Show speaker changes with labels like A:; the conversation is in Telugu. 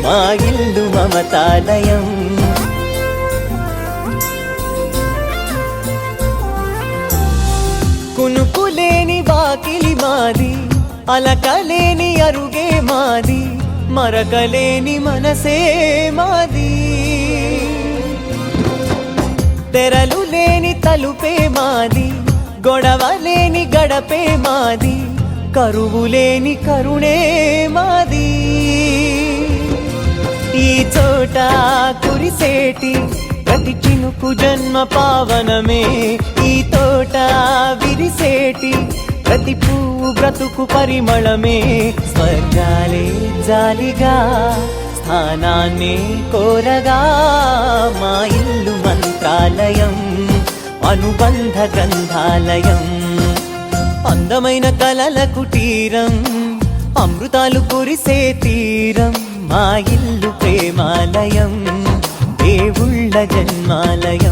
A: మా ఇల్లు మమతాలయం. కునుకులేని వాకిలి మాది, అలకలేని అరుగే మాది, మరకలేని మనసే మాది. తెరలు లేని తలుపే మాది, గొడవలేని గడపే మాది, కరువులేని కరుణే మాది. ఈ చోట కురిసేటి ప్రతి చినుకు జన్మ పావనమే, ఈ తోట విరిసేటి ప్రతి పువ్వు బ్రతుకు పరిమళమే. స్వర్గాలే జాలిగా స్థానాన్ని కోరగా, మా ఇల్లు మంత్రాలయం, అనుబంధ గ్రంథాలయం. అందమైన కలల కుటీరం, అమృతాలు కురిసే తీరం, మా ఇల్లు ప్రేమాలయం, దేవుళ్ళ జన్మాలయం.